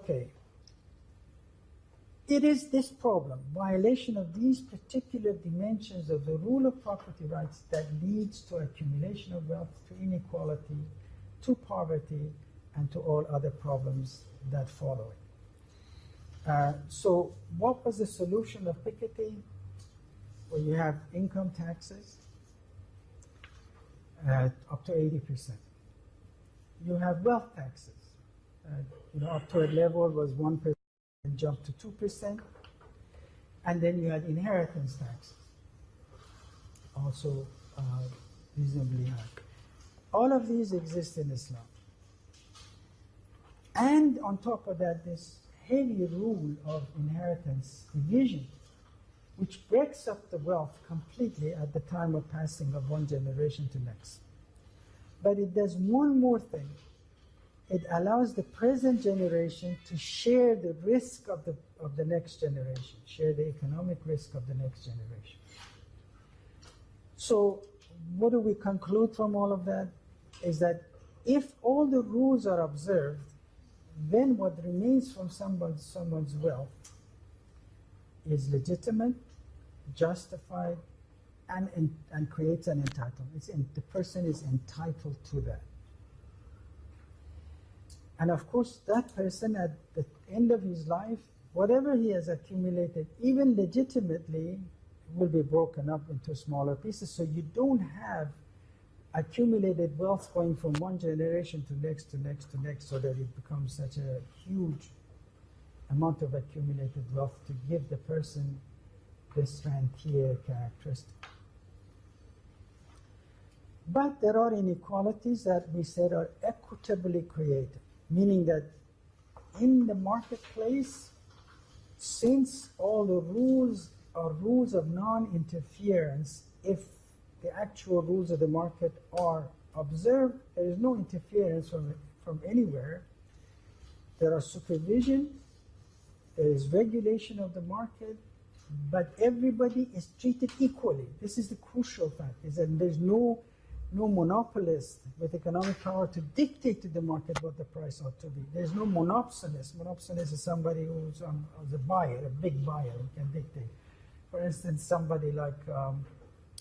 Okay. It is this problem, violation of these particular dimensions of the rule of property rights, that leads to accumulation of wealth, to inequality, to poverty, and to all other problems that follow it. So what was the solution of Piketty? Well, you have income taxes up to 80%. You have wealth taxes. Up to a level was 1%. And jumped to 2%, and then you had inheritance taxes, also reasonably high. All of these exist in Islam. And on top of that, this heavy rule of inheritance division, which breaks up the wealth completely at the time of passing of one generation to next. But it does one more thing. It allows the present generation to share the risk of the next generation, share the economic risk of the next generation. So what do we conclude from all of that? Is that if all the rules are observed, then what remains from someone's wealth is legitimate, justified, and creates an entitlement. The person is entitled to that. And of course, that person at the end of his life, whatever he has accumulated, even legitimately, will be broken up into smaller pieces. So you don't have accumulated wealth going from one generation to next, to next, to next, so that it becomes such a huge amount of accumulated wealth to give the person this rentier characteristic. But there are inequalities that we said are equitably created. Meaning that in the marketplace, since all the rules are rules of non-interference, if the actual rules of the market are observed, there is no interference from anywhere. There are supervision, there is regulation of the market, but everybody is treated equally. This is the crucial fact, is that there's no monopolist with economic power to dictate to the market what the price ought to be. There's no monopsonist. Monopsonist is somebody who's a buyer, a big buyer who can dictate. For instance, somebody like,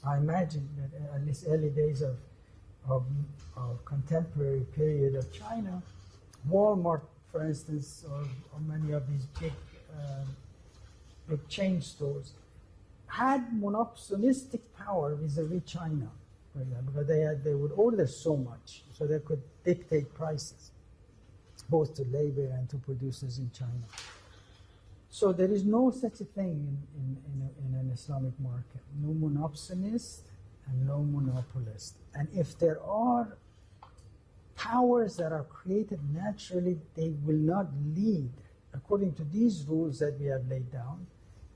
I imagine that at least early days of contemporary period of China, Walmart, for instance, or many of these big chain stores, had monopsonistic power vis-a-vis China. Because they would order so much, so they could dictate prices, both to labor and to producers in China. So there is no such a thing in an Islamic market. No monopsonist and no monopolist. And if there are powers that are created naturally, they will not lead, according to these rules that we have laid down,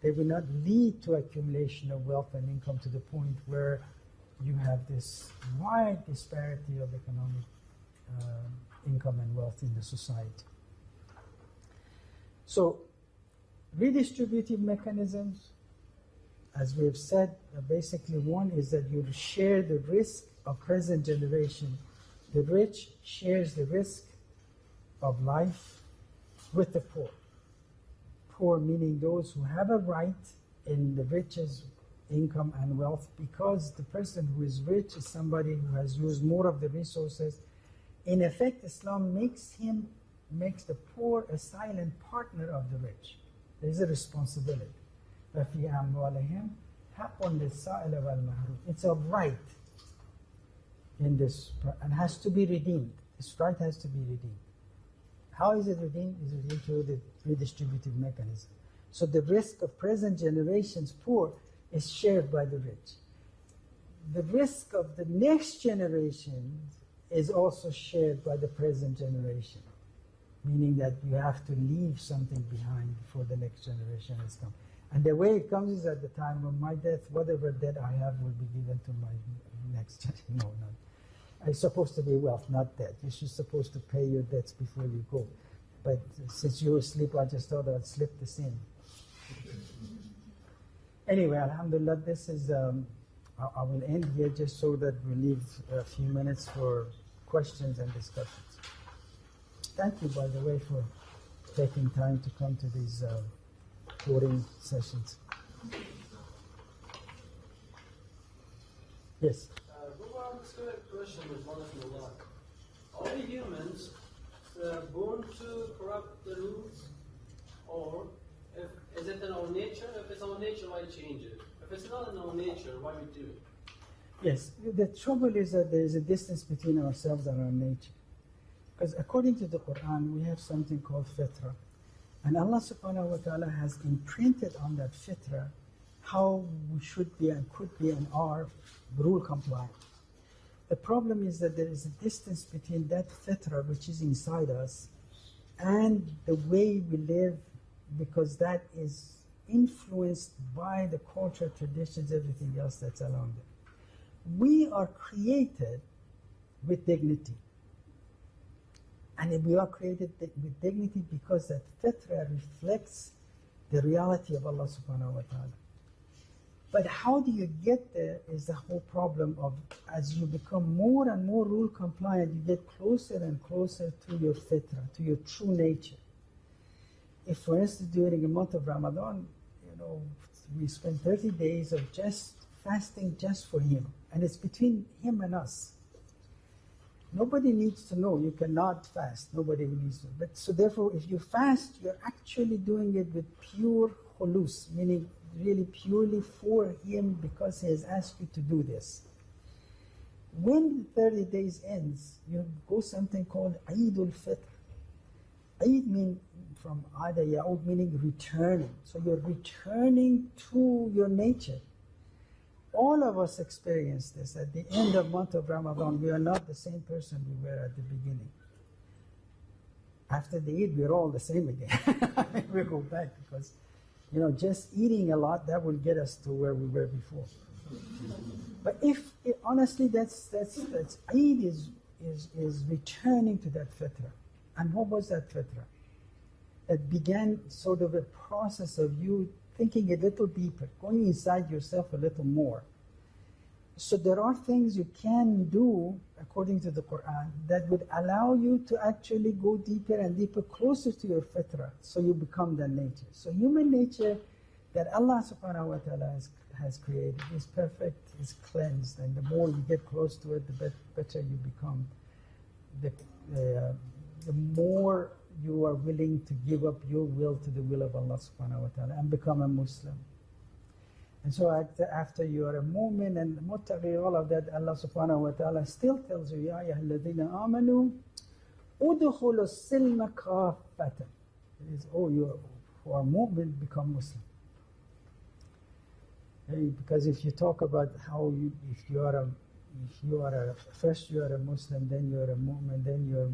they will not lead to accumulation of wealth and income to the point where you have this wide disparity of economic income and wealth in the society. So redistributive mechanisms, as we have said, basically one is that you share the risk of present generation. The rich shares the risk of life with the poor. Poor meaning those who have a right in the rich's income and wealth, because the person who is rich is somebody who has used more of the resources. In effect, Islam makes the poor a silent partner of the rich. There is a responsibility. It's a right in this, and has to be redeemed. This right has to be redeemed. How is it redeemed? It's redeemed through the redistributive mechanism. So the risk of present generations poor is shared by the rich. The risk of the next generation is also shared by the present generation, meaning that you have to leave something behind before the next generation has come. And the way it comes is at the time of my death, whatever debt I have will be given to my next generation. No, not. It's supposed to be wealth, not debt. You're supposed to pay your debts before you go. But since you were asleep, I just thought I'd slip this in. Anyway, alhamdulillah, this is, I will end here just so that we leave a few minutes for questions and discussions. Thank you, by the way, for taking time to come to these touring sessions. Yes? What was the question with Allah? Are we humans born to corrupt the rules? Or is it in our nature? If it's our nature, why change it? If it's not in our nature, why we do it? Yes, the trouble is that there is a distance between ourselves and our nature. Because according to the Quran, we have something called fitra. And Allah subhanahu wa ta'ala has imprinted on that fitra how we should be and could be and are rule compliant. The problem is that there is a distance between that fitra which is inside us and the way we live, because that is influenced by the culture, traditions, everything else that's around it. We are created with dignity. And we are created with dignity because that fitra reflects the reality of Allah subhanahu wa ta'ala. But how do you get there is the whole problem of, as you become more and more rule compliant, you get closer and closer to your fitra, to your true nature. If, for instance, during the month of Ramadan, we spend 30 days of just fasting just for Him, and it's between Him and us. Nobody needs to know. You cannot fast. Nobody needs to. But so therefore, if you fast, you're actually doing it with pure khulus, meaning really purely for Him because He has asked you to do this. When the 30 days ends, you go something called Eidul Fitr. Eid means from Ada Ya'ud, meaning returning. So you're returning to your nature. All of us experience this. At the end of month of Ramadan, we are not the same person we were at the beginning. After the Eid, we're all the same again. We go back because, just eating a lot, that will get us to where we were before. But honestly, that's Eid is returning to that fitra. And what was that fitra? That began sort of a process of you thinking a little deeper, going inside yourself a little more. So there are things you can do, according to the Quran, that would allow you to actually go deeper and deeper, closer to your fitra, so you become that nature. So human nature that Allah subhanahu wa ta'ala has created is perfect, is cleansed, and the more you get close to it, the better you become. The more you are willing to give up your will to the will of Allah subhanahu wa ta'ala and become a Muslim. And so after you are a mu'min and muttaqi, all of that, Allah subhanahu wa ta'ala still tells you, Ya ayyuhalladhina amanu, udkhulu silma kaffatan. It is, you who are mu'min, become Muslim. Because if you talk about how first you are a Muslim, then you are a mu'min, then you are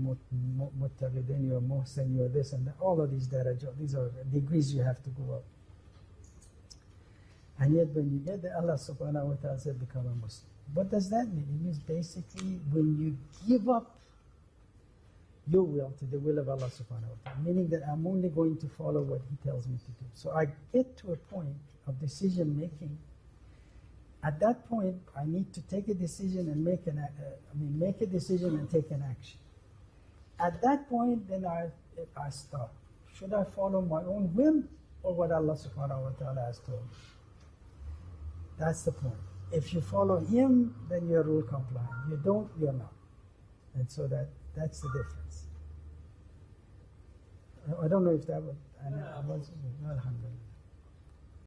muttaqi, then you are muhsin, you are this and that. All of these darajat, these are degrees you have to go up. And yet when you get there, Allah subhanahu wa ta'ala said, become a Muslim. What does that mean? It means basically when you give up your will to the will of Allah subhanahu wa ta'ala, meaning that I'm only going to follow what He tells me to do. So I get to a point of decision making. At that point, I need to take a decision and make a decision and take an action. At that point, then I stop. Should I follow my own whim or what Allah subhanahu wa ta'ala has told me? That's the point. If you follow Him, then you're rule compliant. You don't, you're not. And so that's the difference. I don't know if that would, alhamdulillah.